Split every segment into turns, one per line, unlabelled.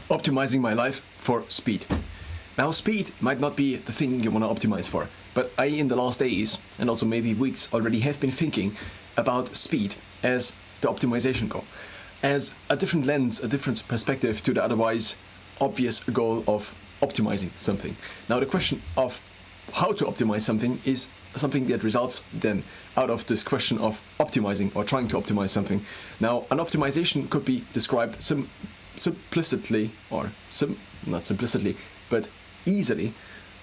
Optimizing my life for speed. Now, speed might not be the thing you want to optimize for, but I, in the last days, and also maybe weeks already, have been thinking about speed as the optimization goal, as a different lens, a different perspective to the otherwise obvious goal of optimizing something. Now, the question of how to optimize something is something that results then out of this question of optimizing or trying to optimize something. Now, an optimization could be described simplicitly, or not simplicity, but easily,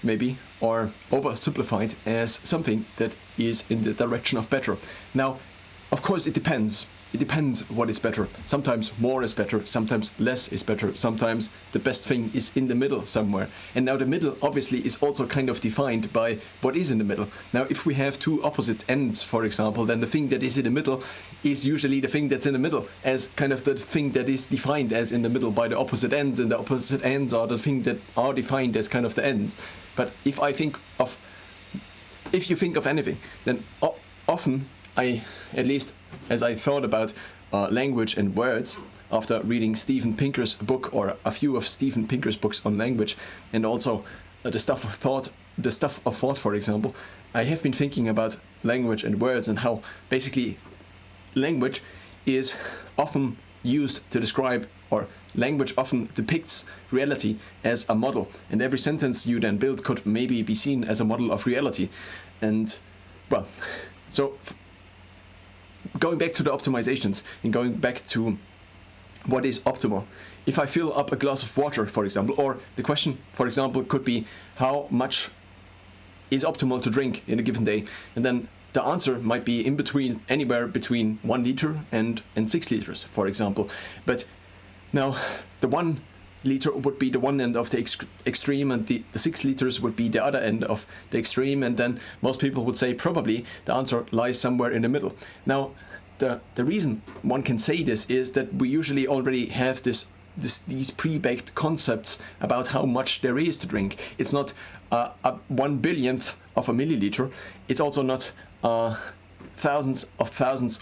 maybe, or oversimplified as something that is in the direction of better. Now, of course, it depends. It depends what is better. Sometimes more is better, sometimes less is better, sometimes the best thing is in the middle somewhere. And now the middle obviously is also kind of defined by what is in the middle. Now, if we have two opposite ends, for example, then the thing that is in the middle is usually the thing that's in the middle, as kind of the thing that is defined as in the middle by the opposite ends, and the opposite ends are the thing that are defined as kind of the ends. But if you think of anything, then often at least as I thought about language and words after reading Steven Pinker's book, or a few of Steven Pinker's books on language, and also the stuff of thought, for example, I have been thinking about language and words and how basically language is often used to describe, or language often depicts reality as a model, and every sentence you then build could maybe be seen as a model of reality. And well, so going back to the optimizations and going back to what is optimal. If I fill up a glass of water, for example, or the question, for example, could be how much is optimal to drink in a given day, and then the answer might be in between, anywhere between 1 liter and 6 liters, for example. But now the 1 liter would be the one end of the extreme, and the 6 liters would be the other end of the extreme, and then most people would say probably the answer lies somewhere in the middle. Now, the reason one can say this is that we usually already have these pre-baked concepts about how much there is to drink. It's not a 1/1000th of a milliliter. It's also not thousands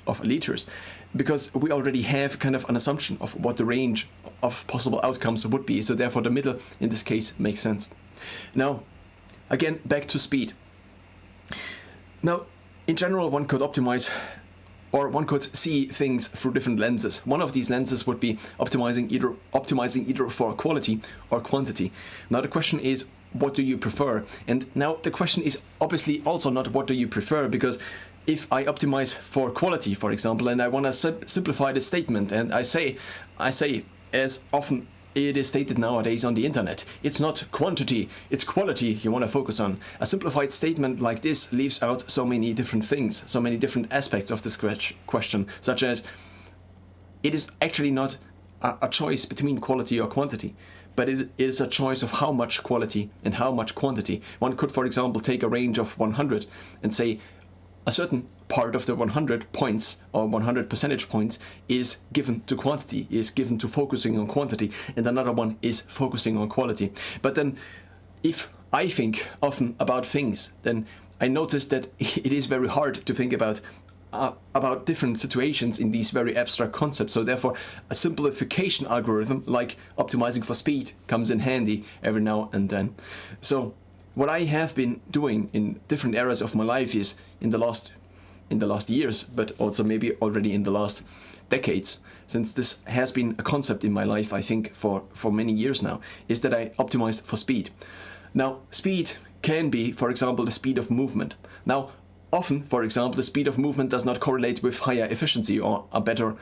of liters, because we already have kind of an assumption of what the range of possible outcomes would be. So therefore the middle in this case makes sense. Now, again, back to speed. Now, in general, one could optimize, or one could see things through different lenses. One of these lenses would be optimizing either for quality or quantity. Now the question is, what do you prefer? And now the question is obviously also not what do you prefer, because if I optimize for quality, for example, and I want to simplify the statement, and I say, as often it is stated nowadays on the internet, it's not quantity, it's quality you want to focus on. A simplified statement like this leaves out so many different things, so many different aspects of this question, such as it is actually not a choice between quality or quantity, but it is a choice of how much quality and how much quantity. One could, for example, take a range of 100 and say a certain part of the 100 points or 100 percentage points is given to quantity, is given to focusing on quantity, and another one is focusing on quality. But then if I think often about things, then I notice that it is very hard to think about different situations in these very abstract concepts. So therefore a simplification algorithm like optimizing for speed comes in handy every now and then. So what I have been doing in different areas of my life is in the last years, but also maybe already in the last decades, since this has been a concept in my life, I think for many years now, is that I optimized for speed. Now, speed can be, for example, the speed of movement. Now, often, for example, the speed of movement does not correlate with higher efficiency or a better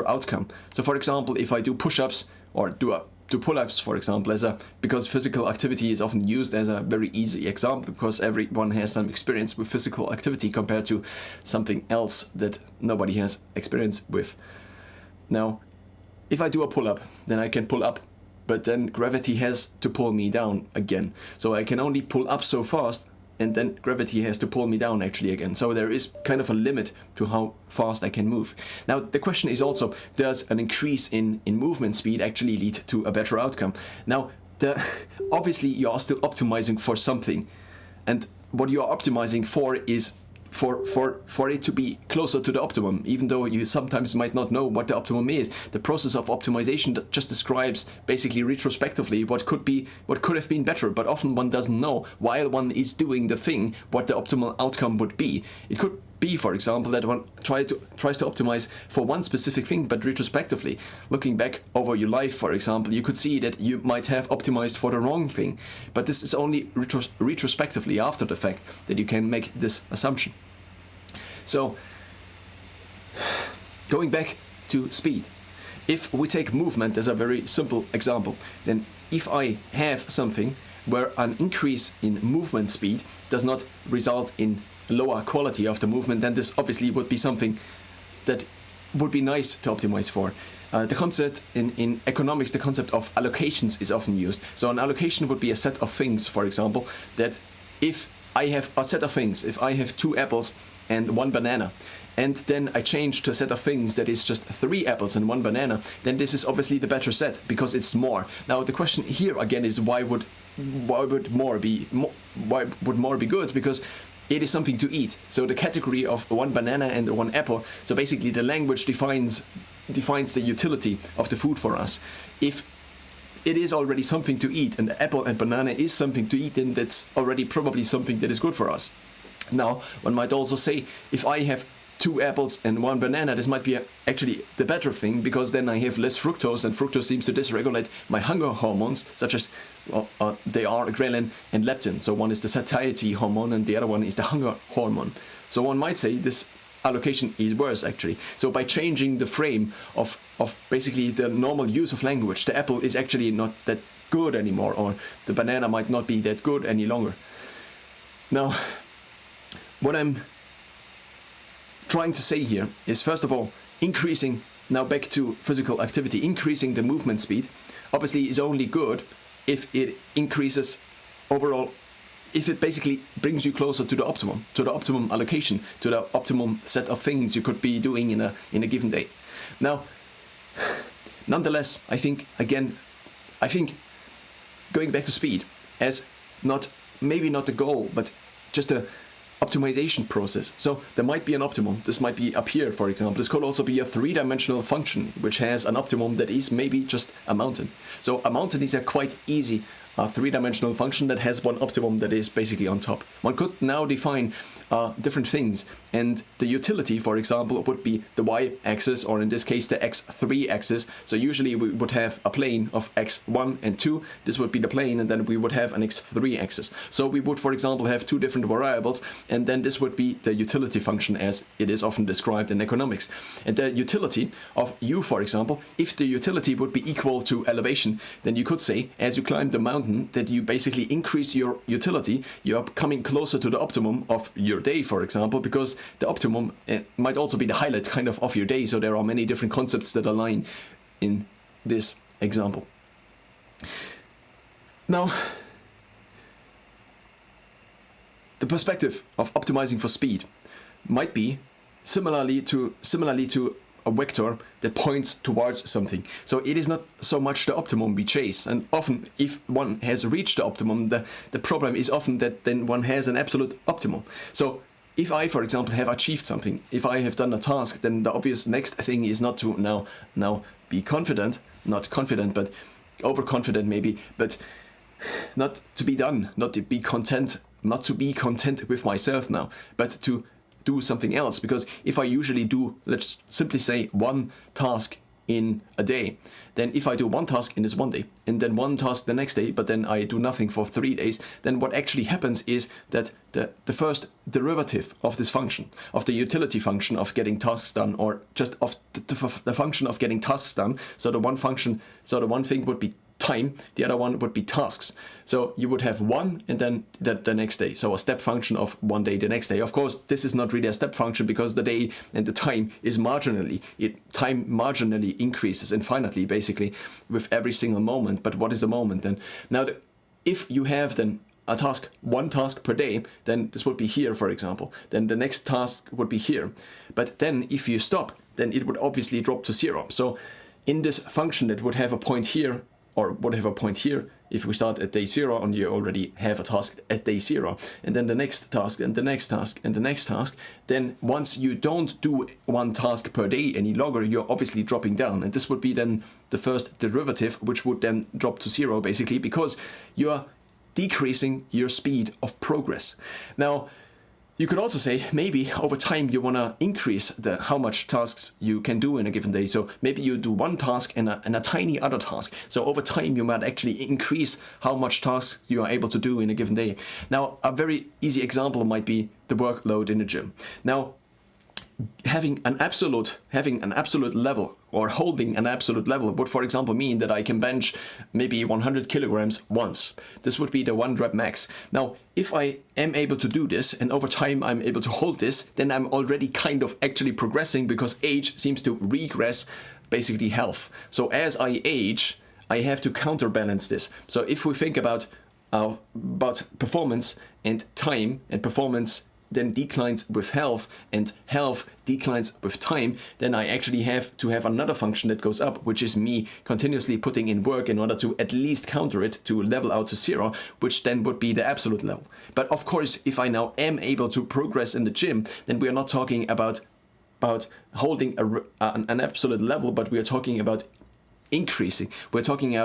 outcome. So, for example, if I do push-ups or do pull-ups, for example, because physical activity is often used as a very easy example, because everyone has some experience with physical activity compared to something else that nobody has experience with. Now, if I do a pull-up, then I can pull up, but then gravity has to pull me down again. So I can only pull up so fast, and then gravity has to pull me down actually again. So there is kind of a limit to how fast I can move. Now the question is also, does an increase in movement speed actually lead to a better outcome? Now, obviously you are still optimizing for something, and what you are optimizing for is for it to be closer to the optimum, even though you sometimes might not know what the optimum is. The process of optimization that just describes basically retrospectively what could have been better, but often one doesn't know while one is doing the thing what the optimal outcome would be. It could be, for example, that one tries to optimize for one specific thing, but retrospectively, looking back over your life, for example, you could see that you might have optimized for the wrong thing. But this is only retrospectively, after the fact, that you can make this assumption. So, going back to speed, if we take movement as a very simple example, then if I have something where an increase in movement speed does not result in lower quality of the movement, then this obviously would be something that would be nice to optimize for. The concept in economics, the concept of allocations is often used. So an allocation would be a set of things, for example, that if I have a set of things, if I have 2 apples and 1 banana, and then I change to a set of things that is just 3 apples and 1 banana, then this is obviously the better set because it's more. Now the question here again is why would more be good? Because it is something to eat. So the category of 1 banana and 1 apple, so basically the language defines the utility of the food for us. If it is already something to eat, and the apple and banana is something to eat, then that's already probably something that is good for us. Now, one might also say, if I have 2 apples and 1 banana, this might be actually the better thing, because then I have less fructose, and fructose seems to dysregulate my hunger hormones, such as, they are ghrelin and leptin. So one is the satiety hormone, and the other one is the hunger hormone. So one might say this allocation is worse, actually. So by changing the frame of basically the normal use of language, the apple is actually not that good anymore, or the banana might not be that good any longer. Now, what I'm trying to say here is, first of all, increasing, now back to physical activity, increasing the movement speed obviously is only good if it increases overall, if it basically brings you closer to the optimum allocation, to the optimum set of things you could be doing in a given day. Now, nonetheless, I think going back to speed as maybe not the goal, but just a optimization process. So there might be an optimum. This might be up here, for example. This could also be a 3-dimensional function which has an optimum that is maybe just a mountain. So a mountain is a quite easy 3-dimensional function that has one optimum that is basically on top. One could now define different things, and the utility, for example, would be the y-axis, or in this case the x3 axis. So usually we would have a plane of x1 and 2. This would be the plane, and then we would have an x3 axis. So we would, for example, have 2 different variables, and then this would be the utility function as it is often described in economics. And the utility of u, for example, if the utility would be equal to elevation, then you could say, as you climb the mountain, that you basically increase your utility. You're coming closer to the optimum of your day, for example, because the optimum might also be the highlight kind of your day. So there are many different concepts that align in this example. Now, the perspective of optimizing for speed might be similarly to a vector that points towards something. So it is not so much the optimum we chase, and often if one has reached the optimum, the problem is often that then one has an absolute optimum. So if I, for example, have achieved something, if I have done a task, then the obvious next thing is not to now be confident, not confident, but overconfident maybe, but not to be done, not to be content with myself now, but to do something else. Because if I usually do, let's simply say, 1 task in a day, then if I do 1 task in this one day, and then 1 task the next day, but then I do nothing for 3 days, then what actually happens is that the first derivative of this function, of the utility function of getting tasks done, or just of the function of getting tasks done, so the one thing would be time, the other one would be tasks. So you would have 1 and then the next day. So a step function of 1 day the next day. Of course, this is not really a step function because the day and the time is time marginally increases infinitely, basically, with every single moment. But what is a moment then? Now, if you have then a task, 1 task per day, then this would be here, for example. Then the next task would be here. But then if you stop, then it would obviously drop to 0. So in this function, it would have a point here or whatever point here, if we start at day 0 and you already have a task at day 0, and then the next task and the next task and the next task, then once you don't do one task per day any longer, you're obviously dropping down. And this would be then the first derivative, which would then drop to 0 basically, because you're decreasing your speed of progress. Now, you could also say maybe over time you want to increase how much tasks you can do in a given day. So maybe you do one task and a tiny other task. So over time you might actually increase how much tasks you are able to do in a given day. Now, a very easy example might be the workload in the gym. Now, having an absolute level, or holding an absolute level, would for example mean that I can bench maybe 100 kilograms once. This would be the 1 rep max. Now, if I am able to do this and over time I'm able to hold this, then I'm already kind of actually progressing, because age seems to regress basically health. So as I age, I have to counterbalance this. So if we think about performance and time, and performance then declines with health and health declines with time, then I actually have to have another function that goes up, which is me continuously putting in work in order to at least counter it, to level out to 0, which then would be the absolute level. But of course, if I now am able to progress in the gym, then we are not talking about holding an absolute level, but we are talking about increasing. We're talking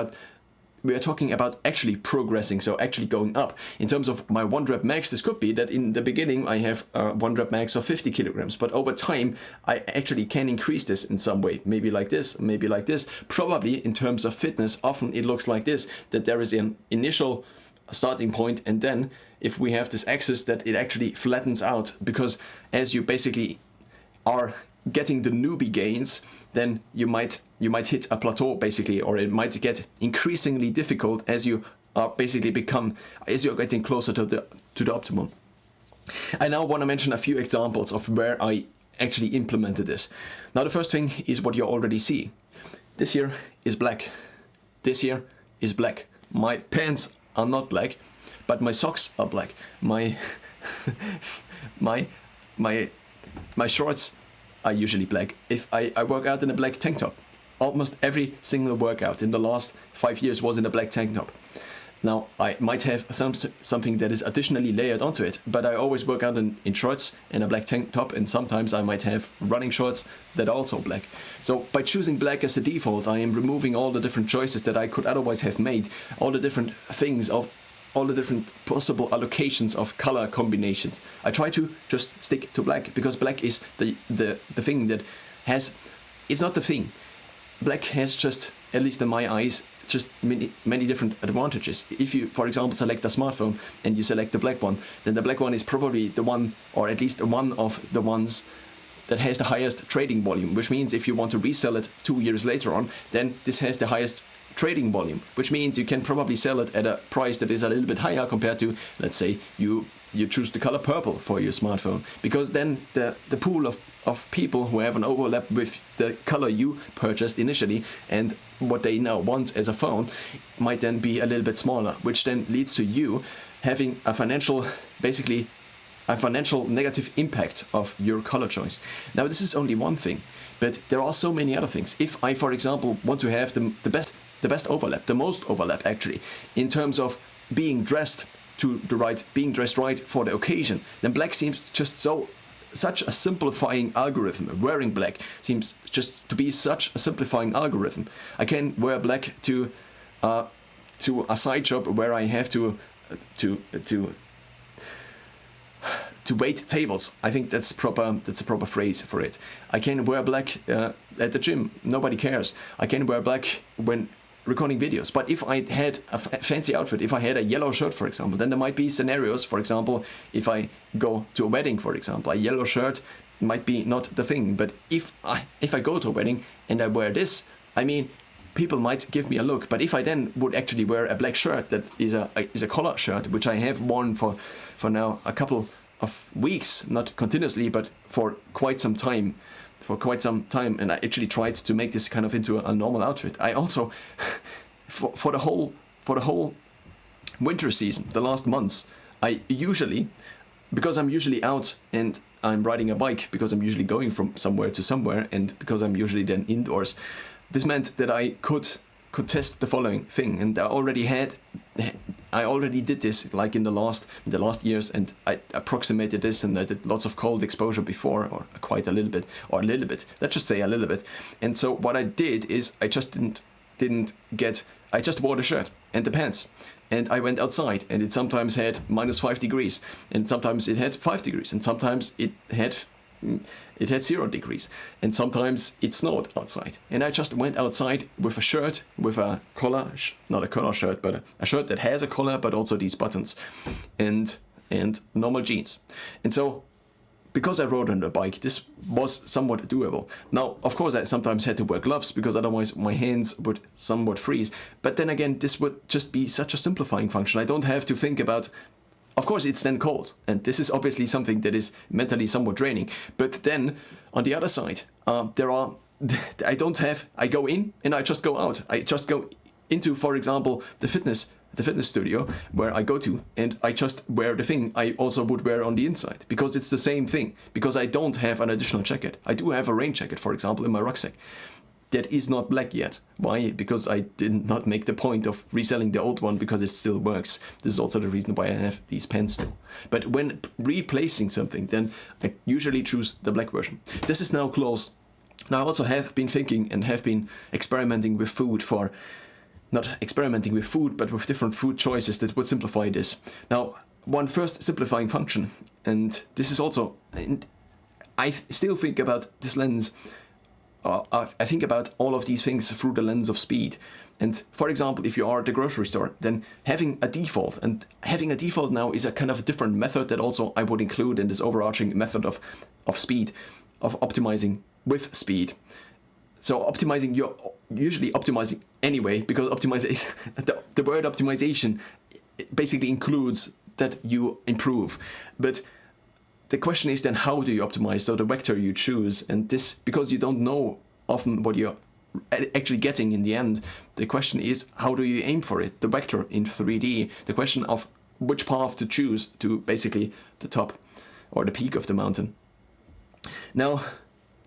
about actually progressing, so actually going up. In terms of my 1 rep max, this could be that in the beginning I have a 1 rep max of 50 kilograms, but over time I actually can increase this in some way. Maybe like this, maybe like this. Probably in terms of fitness, often it looks like this, that there is an initial starting point, and then if we have this axis, that it actually flattens out, because as you basically are getting the newbie gains, then you might hit a plateau basically, or it might get increasingly difficult as you are getting closer to the optimum. I now want to mention a few examples of where I actually implemented this. Now, the first thing is what you already see. This here is black. This here is black. My pants are not black, but my socks are black. My shorts are usually black. If I work out in a black tank top. Almost every single workout in the last 5 years was in a black tank top. Now, I might have something that is additionally layered onto it, but I always work out in shorts and a black tank top, and sometimes I might have running shorts that are also black. So by choosing black as the default, I am removing all the different choices that I could otherwise have made, all the different things of all the different possible allocations of color combinations. I try to just stick to black, because black is the thing that has, it's not the thing. Black has just, at least in my eyes, just many different advantages. If you, for example, select a smartphone and you select the black one, then the black one is probably the one, or at least one of the ones that has the highest trading volume, which means if you want to resell it 2 years later on, then this has the highest trading volume, which means you can probably sell it at a price that is a little bit higher compared to, let's say, you choose the color purple for your smartphone, because then the pool of people who have an overlap with the color you purchased initially and what they now want as a phone might then be a little bit smaller, which then leads to you having a financial negative impact of your color choice. Now, this is only one thing, but there are so many other things. If I, for example, want to have the best overlap, the most overlap actually, in terms of being dressed right for the occasion, then black seems just such a simplifying algorithm. Wearing black seems just to be such a simplifying algorithm. I can wear black to a side job where I have to wait tables. I think that's a proper phrase for it. I can wear black at the gym. Nobody cares. I can wear black when recording videos. But if I had a fancy outfit, if I had a yellow shirt, for example, then there might be scenarios. For example, if I go to a wedding, for example, a yellow shirt might be not the thing. But if I go to a wedding and I wear this, I mean, people might give me a look. But if I then would actually wear a black shirt that is a collar shirt, which I have worn for now a couple of weeks, not continuously, but for quite some time, and I actually tried to make this kind of into a normal outfit. I also, for the whole winter season, the last months, I usually, because I'm usually out and I'm riding a bike, because I'm usually going from somewhere to somewhere, and because I'm usually then indoors, this meant that I could could test the following thing, and I already did this like in the last years, and I approximated this, and I did lots of cold exposure before, or quite a little bit, let's just say a little bit. And so what I did is I just I just wore the shirt and the pants, and I went outside, and it sometimes had -5 degrees, and sometimes it had 5 degrees, and sometimes it had 0 degrees, and sometimes it snowed outside. And I just went outside with a shirt, with a collar, not a collar shirt, but a shirt that has a collar, but also these buttons, and normal jeans. And so, because I rode on the bike, this was somewhat doable. Now, of course, I sometimes had to wear gloves, because otherwise my hands would somewhat freeze. But then again, this would just be such a simplifying function. I don't have to think about. Of course, it's then cold, and this is obviously something that is mentally somewhat draining. But then, on the other side, I go in and I just go out. I just go into, for example, the fitness studio where I go to, and I just wear the thing I also would wear on the inside, because it's the same thing, because I don't have an additional jacket. I do have a rain jacket, for example, in my rucksack. That is not black yet. Why? Because I did not make the point of reselling the old one, because it still works. This is also the reason why I have these pants still. But when replacing something, then I usually choose the black version. This is now close. Now I also have been thinking and have been experimenting with food not experimenting with food, but with different food choices that would simplify this. Now, one first simplifying function, and this is also, I still think about this lens. I think about all of these things through the lens of speed. And for example, if you are at the grocery store, then having a default now is a kind of a different method that also I would include in this overarching method of speed, of optimizing with speed. So you're usually optimizing anyway, because optimization, the word optimization basically includes that you improve. But the question is then, how do you optimize? So the vector you choose, and this, because you don't know often what you're actually getting in the end, the question is, how do you aim for it? The vector in 3D, the question of which path to choose to basically the top or the peak of the mountain. Now,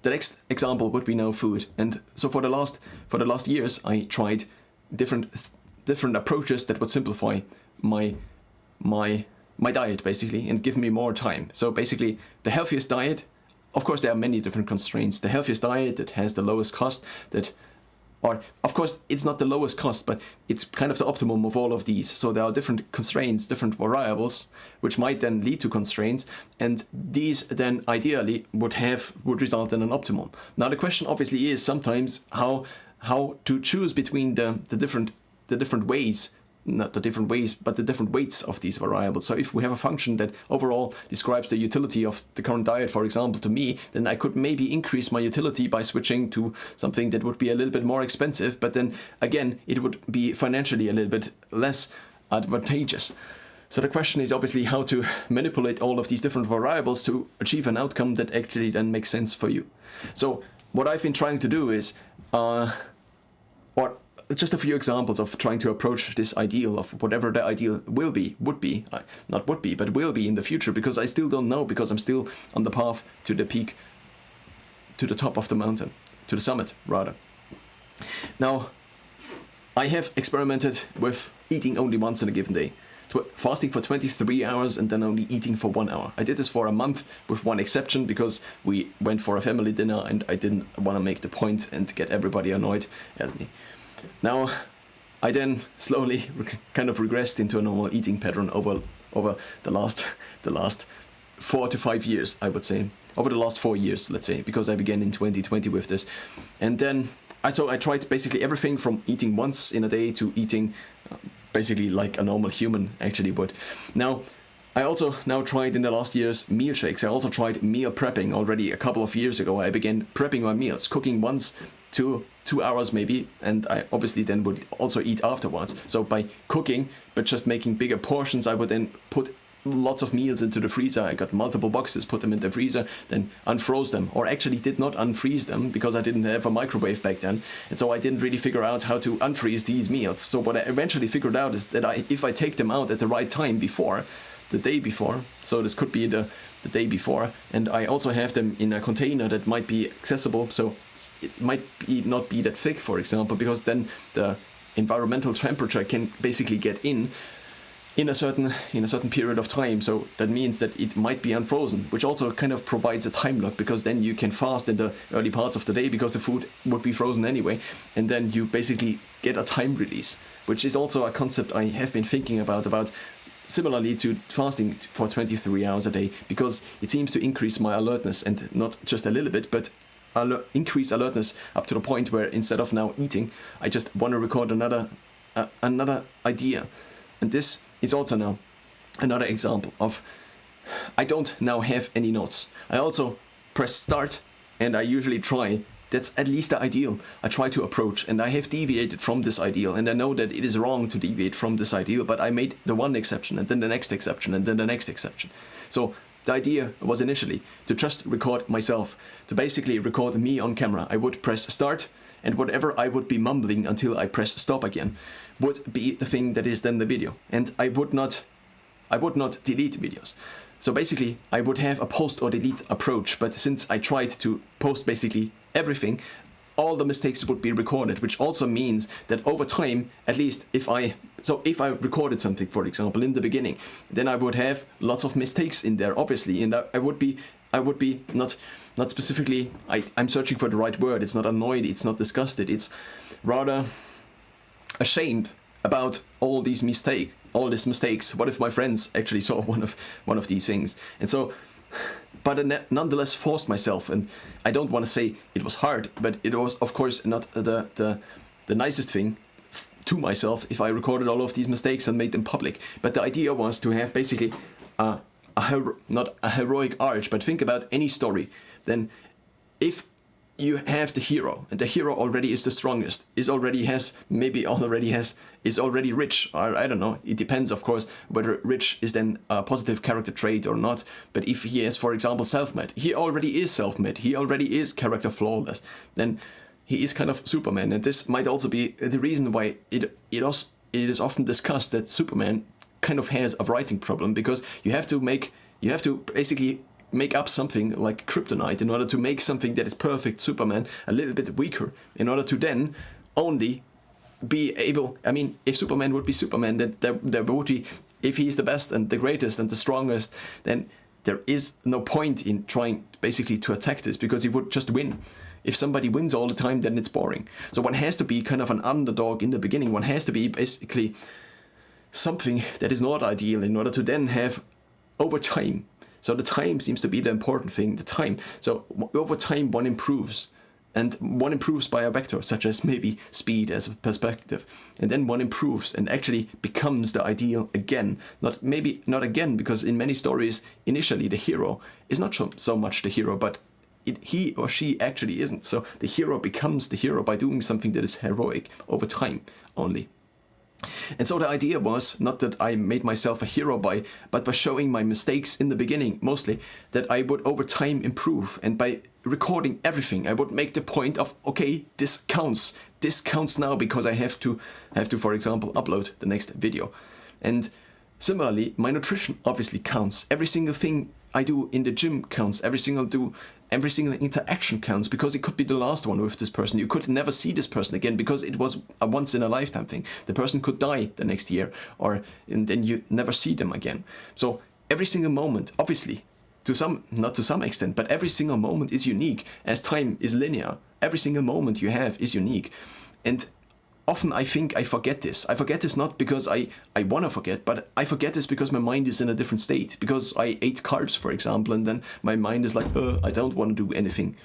the next example would be now food. And so for the last years, I tried different approaches that would simplify my diet, basically, and give me more time. So basically, the healthiest diet, of course, there are many different constraints. The healthiest diet that has the lowest cost, of course, it's not the lowest cost, but it's kind of the optimum of all of these. So there are different constraints, different variables, which might then lead to constraints, and these then ideally would result in an optimum. Now the question obviously is sometimes how to choose between the different ways. Not the different ways, but the different weights of these variables. So if we have a function that overall describes the utility of the current diet, for example, to me, then I could maybe increase my utility by switching to something that would be a little bit more expensive, but then again, it would be financially a little bit less advantageous. So the question is obviously how to manipulate all of these different variables to achieve an outcome that actually then makes sense for you. So what I've been trying to do is, just a few examples of trying to approach this ideal of whatever the ideal will be in the future, because I still don't know, because I'm still on the path to the peak, to the top of the mountain, to the summit rather. Now, I have experimented with eating only once in a given day, fasting for 23 hours and then only eating for 1 hour. I did this for a month with one exception, because we went for a family dinner and I didn't want to make the point and get everybody annoyed at me. Now, I then slowly kind of regressed into a normal eating pattern over the last 4 to 5 years, I would say. Over the last 4 years, let's say, because I began in 2020 with this. And then I tried basically everything from eating once in a day to eating basically like a normal human actually would. Now, I also now tried in the last years meal shakes. I also tried meal prepping already a couple of years ago. I began prepping my meals, cooking once to 2 hours maybe, and I obviously then would also eat afterwards. So by cooking, but just making bigger portions, I would then put lots of meals into the freezer. I got multiple boxes, put them in the freezer, then unfroze them, or actually did not unfreeze them because I didn't have a microwave back then, and so I didn't really figure out how to unfreeze these meals. So what I eventually figured out is that if I take them out at the right time the day before, so this could be the day before, and I also have them in a container that might be accessible, so it might not be that thick, for example, because then the environmental temperature can basically get in a certain period of time. So that means that it might be unfrozen, which also kind of provides a time lock, because then you can fast in the early parts of the day because the food would be frozen anyway, and then you basically get a time release, which is also a concept I have been thinking about similarly to fasting for 23 hours a day, because it seems to increase my alertness, and not just a little bit, but increase alertness up to the point where instead of now eating, I just want to record another idea. And this is also now another example of, I don't now have any notes. I also press start, and I usually try, that's at least the ideal I try to approach, and I have deviated from this ideal, and I know that it is wrong to deviate from this ideal, but I made the one exception, and then the next exception, and then the next exception. So the idea was initially to just record myself, to basically record me on camera. I would press start, and whatever I would be mumbling until I press stop again would be the thing that is then the video. And I would not delete videos. So basically I would have a post or delete approach, but since I tried to post basically everything, all the mistakes would be recorded, which also means that over time, at least if I recorded something, for example, in the beginning, then I would have lots of mistakes in there, obviously, and I would be not specifically, I'm searching for the right word, it's not annoyed, it's not disgusted, it's rather ashamed about all these mistakes. What if my friends actually saw one of these things? And so, but I nonetheless forced myself, and I don't want to say it was hard, but it was of course not the nicest thing to myself if I recorded all of these mistakes and made them public. But the idea was to have basically not a heroic arc, but think about any story. Then if you have the hero, and the hero already is the strongest, is already rich, or I don't know, it depends of course whether rich is then a positive character trait or not, but if he is, for example, self-made, he already is self-made, he already is character flawless, then he is kind of Superman. And this might also be the reason why it is often discussed that Superman kind of has a writing problem, because you have to basically make up something like kryptonite in order to make something that is perfect Superman a little bit weaker, in order to then only be able, I mean, if Superman would be Superman, then there would be, if he is the best and the greatest and the strongest, then there is no point in trying basically to attack this, because he would just win. If somebody wins all the time, then it's boring. So one has to be kind of an underdog in the beginning. One has to be basically something that is not ideal in order to then have over time. So the time seems to be the important thing, the time. So over time one improves, and one improves by a vector, such as maybe speed as a perspective. And then one improves and actually becomes the ideal again. Not again, because in many stories, initially the hero is not so much the hero, but he or she actually isn't. So the hero becomes the hero by doing something that is heroic over time only. And so the idea was not that I made myself a hero but by showing my mistakes in the beginning, mostly, that I would over time improve. And by recording everything, I would make the point of, okay, this counts now, because I have to, for example, upload the next video. And similarly, my nutrition obviously counts. Every single thing I do in the gym counts. Every single interaction counts, because it could be the last one with this person. You could never see this person again, because it was a once in a lifetime thing. The person could die the next year, and then you never see them again. So every single moment, obviously, not to some extent, but every single moment is unique, as time is linear. Every single moment you have is unique. And often I think I forget this. I forget this not because I want to forget, but I forget this because my mind is in a different state. Because I ate carbs, for example, and then my mind is like, I don't want to do anything.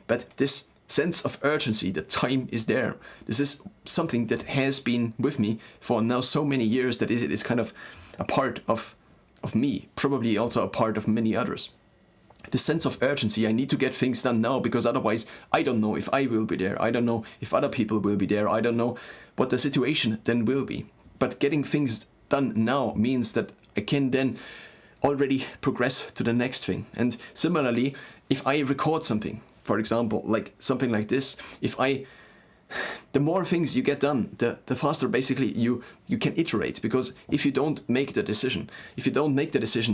But this sense of urgency, that time is there. This is something that has been with me for now so many years that it is kind of a part of me, probably also a part of many others. The sense of urgency, I need to get things done now, because otherwise I don't know if I will be there. I don't know if other people will be there. I don't know what the situation then will be. But getting things done now means that I can then already progress to the next thing. And similarly, if I record something, for example, like something like this, the more things you get done, the faster basically you can iterate. Because if you don't make the decision,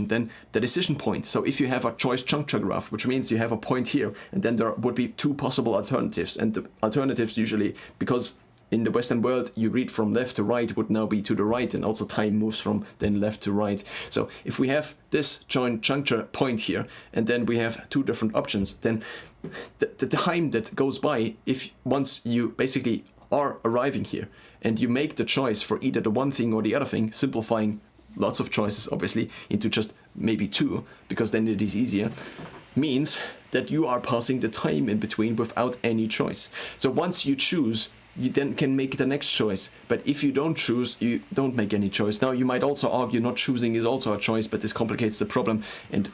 then the decision point. So if you have a choice juncture graph, which means you have a point here, and then there would be two possible alternatives, and the alternatives usually, because in the Western world, you read from left to right would now be to the right, and also time moves from then left to right. So if we have this joint juncture point here, and then we have two different options, then the time that goes by, if once you basically are arriving here, and you make the choice for either the one thing or the other thing, simplifying lots of choices obviously into just maybe two, because then it is easier, means that you are passing the time in between without any choice. So once you choose, you then can make the next choice. But if you don't choose, you don't make any choice. Now, you might also argue not choosing is also a choice, but this complicates the problem and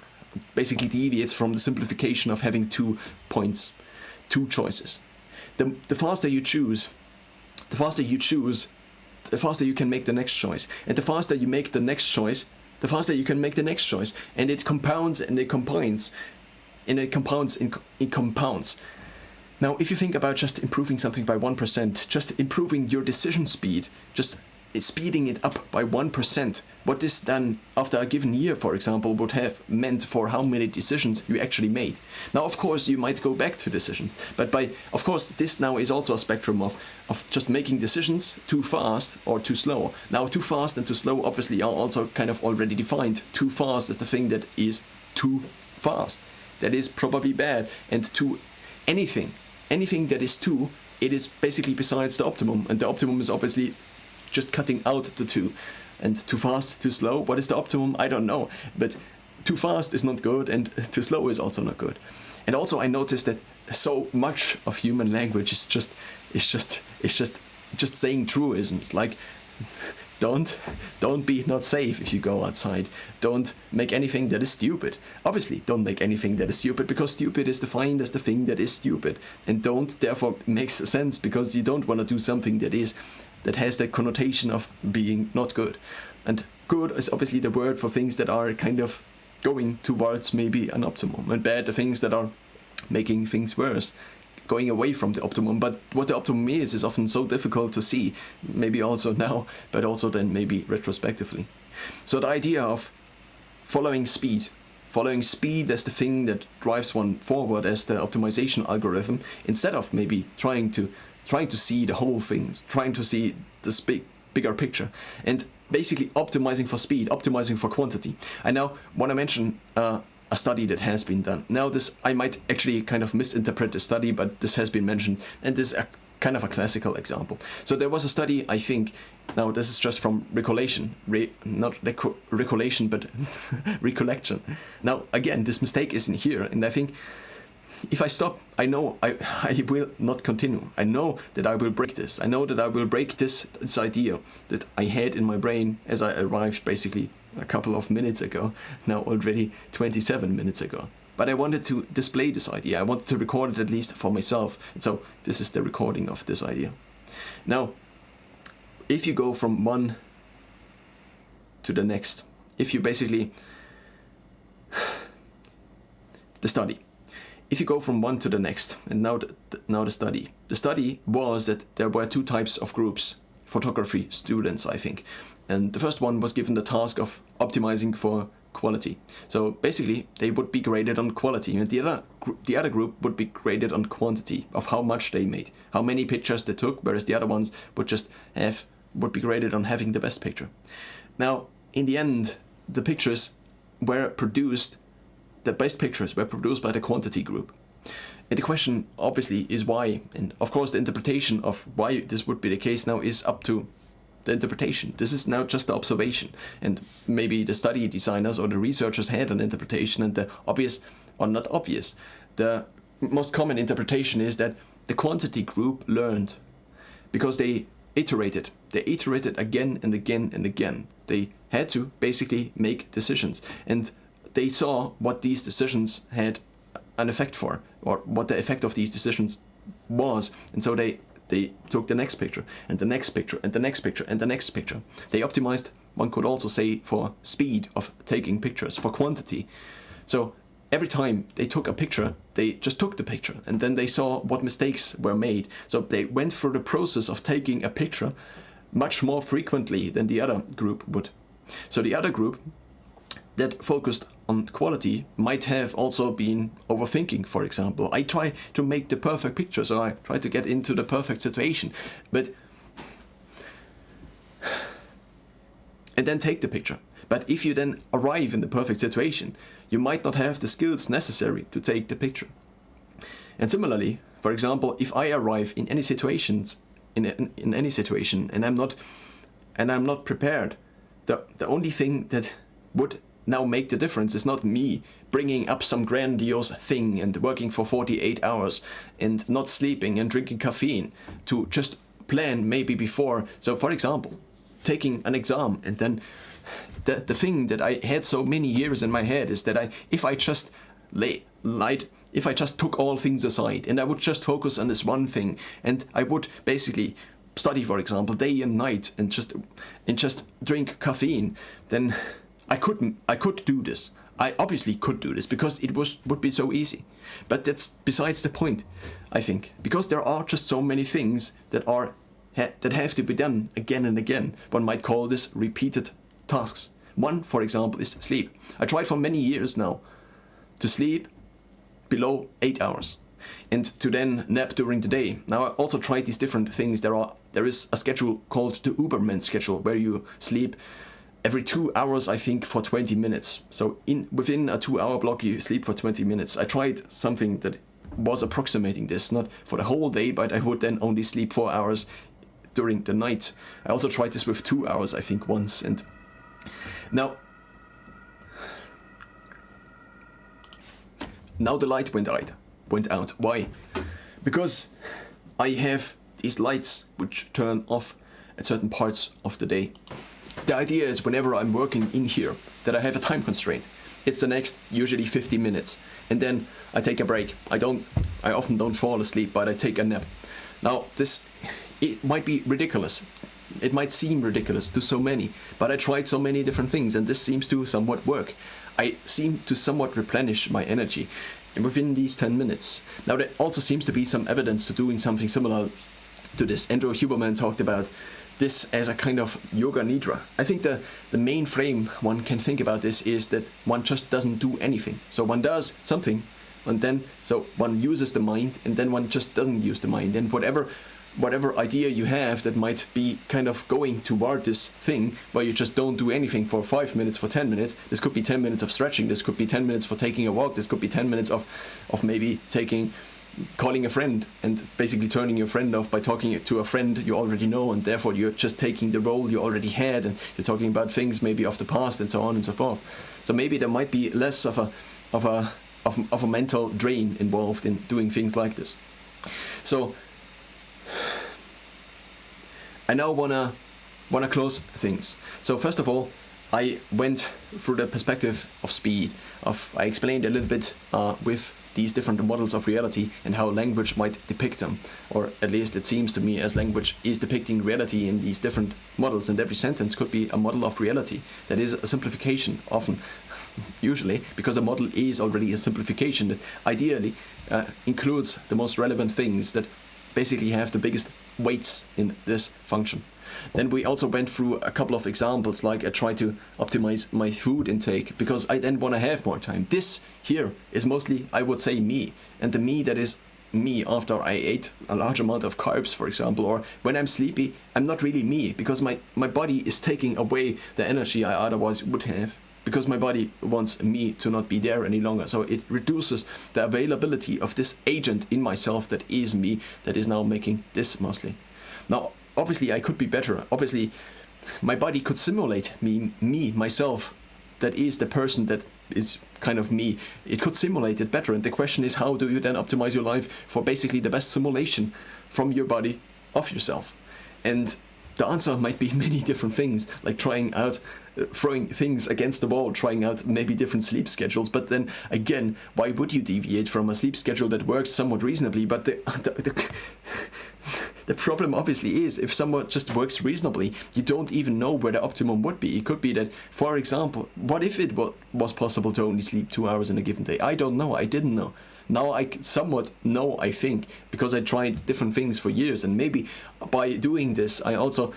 basically deviates from the simplification of having 2 points, 2 choices. The faster you choose, the faster you can make the next choice. And the faster you make the next choice, the faster you can make the next choice. And it compounds and it combines, and it compounds in compounds. Now, if you think about just improving something by 1%, just improving your decision speed, just speeding it up by 1%, what this then, after a given year, for example, would have meant for how many decisions you actually made. Now, of course, you might go back to decisions, but of course, this now is also a spectrum of just making decisions too fast or too slow. Now, too fast and too slow obviously are also kind of already defined. Too fast is the thing that is too fast. That is probably bad, and too anything that is 2, it is basically besides the optimum, and the optimum is obviously just cutting out the 2. And too fast, too slow, what is the optimum? I don't know, but too fast is not good, and too slow is also not good. And also I noticed that so much of human language is just saying truisms, like don't be not safe if you go outside. Don't make anything that is stupid. Obviously, don't make anything that is stupid, because stupid is defined as the thing that is stupid. And don't therefore makes sense because you don't want to do something that has the connotation of being not good. And good is obviously the word for things that are kind of going towards maybe an optimum, and bad the things that are making things worse, going away from the optimum. But what the optimum is often so difficult to see, maybe also now, but also then maybe retrospectively. So the idea of following speed as the thing that drives one forward as the optimization algorithm, instead of maybe trying to see the whole things, trying to see this bigger picture, and basically optimizing for speed, optimizing for quantity. I now want to mention a study that has been done. Now this, I might actually kind of misinterpret the study, but this has been mentioned, and this is kind of a classical example. So there was a study, I think, now this is just from recollection, not recollection, but recollection. Now again, this mistake isn't here, and I think if I stop, I know I will not continue. I know that I will break this. I know that I will break this idea that I had in my brain as I arrived basically a couple of minutes ago, now already 27 minutes ago. But I wanted to display this idea. I wanted to record it at least for myself. And so this is the recording of this idea. Now, if you go from one to the next, if you basically, the study, if you go from one to the next, and now the study was that there were 2 types of groups, photography students, I think. And the first one was given the task of optimizing for quality. So basically, they would be graded on quality, and the other group would be graded on quantity of how much they made, how many pictures they took, whereas the other ones would be graded on having the best picture. Now, in the end, the best pictures were produced by the quantity group. And the question obviously is why, and of course the interpretation of why this would be the case now is up to the interpretation. This is now just the observation, and maybe the study designers or the researchers had an interpretation, and the obvious, or not obvious, the most common interpretation is that the quantity group learned because they iterated again and again and again. They had to basically make decisions, and they saw what these decisions had an effect for, or what the effect of these decisions was, and so they took the next picture, and the next picture, and the next picture, and the next picture. They optimized, one could also say, for speed of taking pictures, for quantity. So every time they took a picture, they just took the picture, and then they saw what mistakes were made. So they went through the process of taking a picture much more frequently than the other group would. So the other group that focused on quality might have also been overthinking, for example. I try to make the perfect picture, so I try to get into the perfect situation. But and then take the picture. But if you then arrive in the perfect situation, you might not have the skills necessary to take the picture. And similarly, for example, if I arrive in any situations, in any situation, and I'm not prepared, the only thing that would now make the difference is not me bringing up some grandiose thing and working for 48 hours and not sleeping and drinking caffeine to just plan maybe before. So for example, taking an exam, and then the thing that I had so many years in my head is that if I just took all things aside and I would just focus on this one thing, and I would basically study, for example, day and night and just drink caffeine, then I could do this. I obviously could do this because it would be so easy. But that's besides the point, I think, because there are just so many things that have to be done again and again. One might call this repeated tasks. One, for example, is sleep. I tried for many years now to sleep below 8 hours and to then nap during the day. Now I also tried these different things. There is a schedule called the Uberman schedule where you sleep every 2 hours, I think, for 20 minutes. So within a 2-hour block, you sleep for 20 minutes. I tried something that was approximating this, not for the whole day, but I would then only sleep 4 hours during the night. I also tried this with 2 hours, I think, once. And now the light went out. Why? Because I have these lights which turn off at certain parts of the day. The idea is whenever I'm working in here that I have a time constraint. It's the next usually 50 minutes, and then I take a break. I often don't fall asleep, but I take a nap. Now it might be ridiculous. It might seem ridiculous to so many, but I tried so many different things, and this seems to somewhat work. I seem to somewhat replenish my energy within these 10 minutes. Now there also seems to be some evidence to doing something similar to this. Andrew Huberman talked about this as a kind of yoga nidra. I think the main frame one can think about this is that one just doesn't do anything. So one does something, and then so one uses the mind, and then one just doesn't use the mind. And whatever idea you have that might be kind of going toward this thing where you just don't do anything for 5 minutes, for 10 minutes. This could be 10 minutes of stretching. This could be 10 minutes for taking a walk. This could be 10 minutes of maybe calling a friend and basically turning your friend off by talking to a friend you already know, and therefore you're just taking the role you already had, and you're talking about things maybe of the past and so on and so forth. So maybe there might be less of a mental drain involved in doing things like this. So I now wanna close things. So first of all, I went through the perspective of speed. I explained a little bit with these different models of reality and how language might depict them, or at least it seems to me as language is depicting reality in these different models, and every sentence could be a model of reality. That is a simplification often, usually, because a model is already a simplification that ideally includes the most relevant things that basically have the biggest weights in this function. Then we also went through a couple of examples, like I tried to optimize my food intake because I then want to have more time. This here is mostly, I would say, me, and the me that is me after I ate a large amount of carbs, for example, or when I'm sleepy, I'm not really me because my body is taking away the energy I otherwise would have, because my body wants me to not be there any longer. So it reduces the availability of this agent in myself that is me, that is now making this mostly. Now, obviously I could be better. Obviously my body could simulate myself, that is the person that is kind of me. It could simulate it better, and the question is, how do you then optimize your life for basically the best simulation from your body of yourself? And the answer might be many different things, like trying out, throwing things against the wall, trying out maybe different sleep schedules. But then again, why would you deviate from a sleep schedule that works somewhat reasonably? But the problem obviously is, if someone just works reasonably, you don't even know where the optimum would be. It could be that, for example, what if it was possible to only sleep 2 hours in a given day? I don't know. I didn't know. Now I somewhat know, I think, because I tried different things for years, and maybe by doing this, it also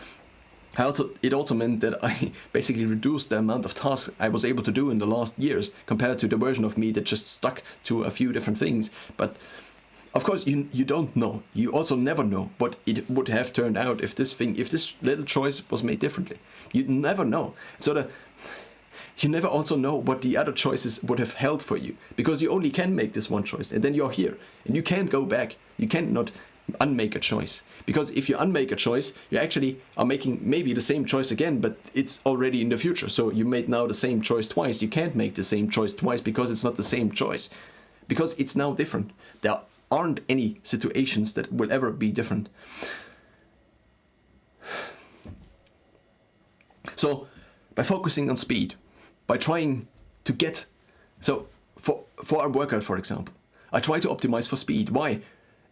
meant that I basically reduced the amount of tasks I was able to do in the last years compared to the version of me that just stuck to a few different things. But Of course, you don't know. You also never know what it would have turned out if this little choice was made differently. You never know. So you never also know what the other choices would have held for you, because you only can make this one choice, and then you're here, and you can't go back. You cannot unmake a choice, because if you unmake a choice, you actually are making maybe the same choice again, but it's already in the future. So you made now the same choice twice. You can't make the same choice twice because it's not the same choice, because it's now different. There aren't any situations that will ever be different. So by focusing on speed, by trying to get, so for a workout, for example, I try to optimize for speed. Why?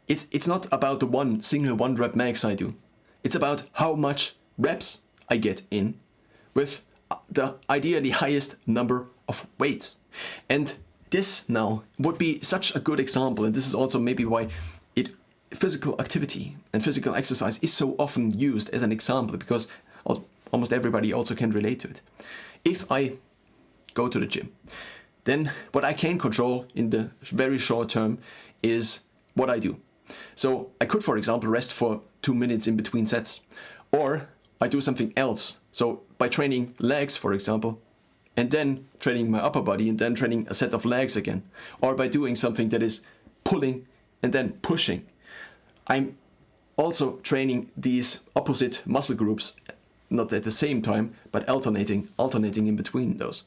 It's not about the one rep max I do. It's about how much reps I get in with the ideally highest number of weights. And this now would be such a good example, and this is also maybe why physical activity and physical exercise is so often used as an example, because almost everybody also can relate to it. If I go to the gym, then what I can control in the very short term is what I do. So I could, for example, rest for 2 minutes in between sets, or I do something else. So by training legs, for example, and then training my upper body, and then training a set of legs again, or by doing something that is pulling and then pushing, I'm also training these opposite muscle groups, not at the same time, but alternating in between those.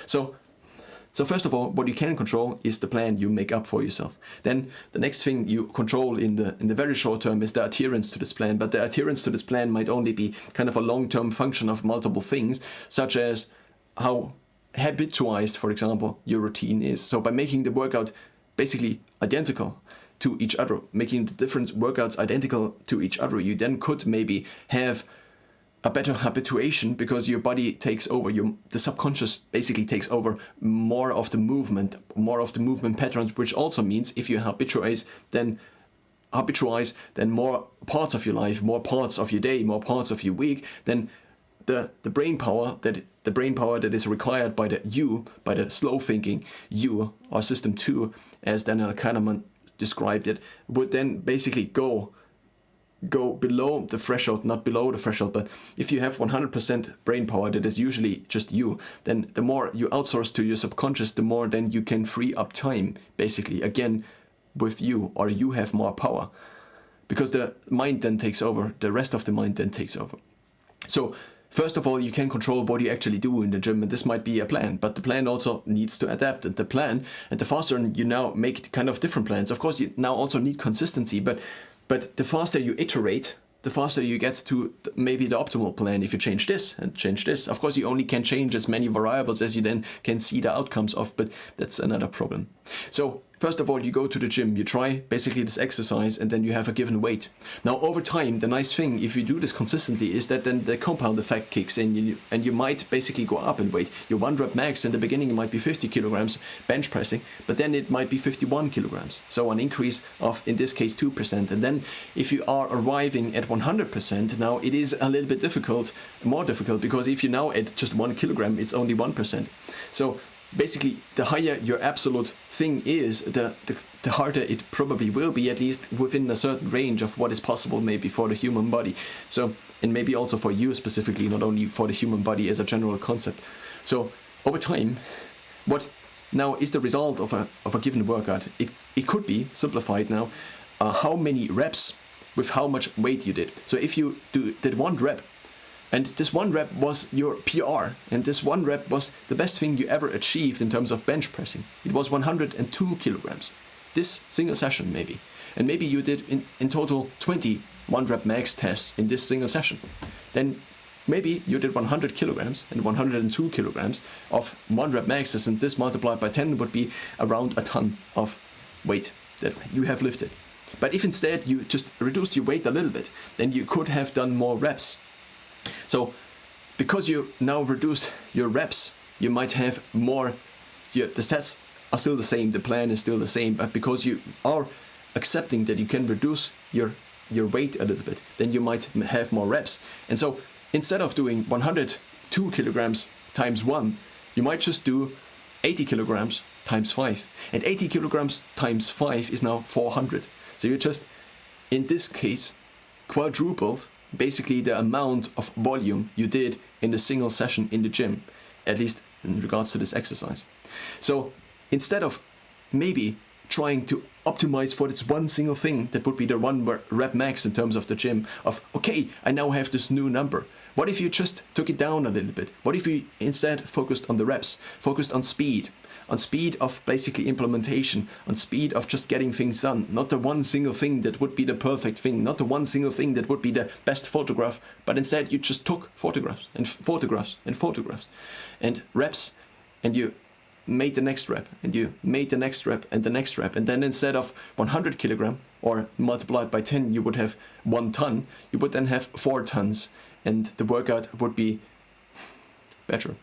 So first of all, what you can control is the plan you make up for yourself. Then the next thing you control in the very short term is the adherence to this plan. But the adherence to this plan might only be kind of a long-term function of multiple things, such as how habitualized, for example, your routine is. So by making the workout basically identical to each other, making the different workouts identical to each other, you then could maybe have a better habituation, because your body takes over, the subconscious basically takes over more of the movement patterns, which also means if you habitualize, then more parts of your life, more parts of your day, more parts of your week, then the brain power that is required by the slow thinking you, or system 2, as Daniel Kahneman described it, would then basically go below the threshold, not below the threshold, but if you have 100% brain power that is usually just you, then the more you outsource to your subconscious, the more then you can free up time, basically, again, with you, or you have more power, because the mind then takes over, the rest of the mind then takes over. So first of all, you can control what you actually do in the gym, and this might be a plan, but the plan also needs to adapt. And the faster you now make kind of different plans, of course you now also need consistency, but the faster you iterate, the faster you get to maybe the optimal plan. If you change this and change this, of course you only can change as many variables as you then can see the outcomes of, but that's another problem. So first of all, you go to the gym, you try basically this exercise, and then you have a given weight. Now over time, the nice thing, if you do this consistently, is that then the compound effect kicks in, and you might basically go up in weight. Your 1 rep max in the beginning might be 50 kilograms bench pressing, but then it might be 51 kilograms. So an increase of, in this case, 2%. And then if you are arriving at 100%, now it is a little bit more difficult, because if you now add just 1 kilogram, it's only 1%. So basically, the higher your absolute thing is, the harder it probably will be, at least within a certain range of what is possible maybe for the human body. So, and maybe also for you specifically, not only for the human body as a general concept. So over time, what now is the result of a given workout? It could be simplified now, how many reps with how much weight you did. So if you did 1 rep, and this 1 rep was your PR, and this 1 rep was the best thing you ever achieved in terms of bench pressing. It was 102 kilograms. This single session maybe. And maybe you did in total 20 1 rep max tests in this single session. Then maybe you did 100 kilograms and 102 kilograms of 1 rep maxes, and this multiplied by 10 would be around a ton of weight that you have lifted. But if instead you just reduced your weight a little bit, then you could have done more reps. So because you now reduced your reps, you might have more, the sets are still the same, the plan is still the same, but because you are accepting that you can reduce your weight a little bit, then you might have more reps. And so instead of doing 102 kilograms times 1, you might just do 80 kilograms times 5. And 80 kilograms times 5 is now 400. So you just, in this case, quadrupled basically the amount of volume you did in a single session in the gym, at least in regards to this exercise. So instead of maybe trying to optimize for this one single thing that would be the one rep max in terms of the gym, of okay, I now have this new number. What if you just took it down a little bit? What if you instead focused on the reps, focused on speed of basically implementation, on speed of just getting things done, not the one single thing that would be the perfect thing, not the one single thing that would be the best photograph, but instead you just took photographs and photographs and photographs and reps, and you made the next rep, and you made the next rep and the next rep, and then instead of 100 kilogram or multiplied by 10 you would have 1 ton, you would then have 4 tons, and the workout would be better.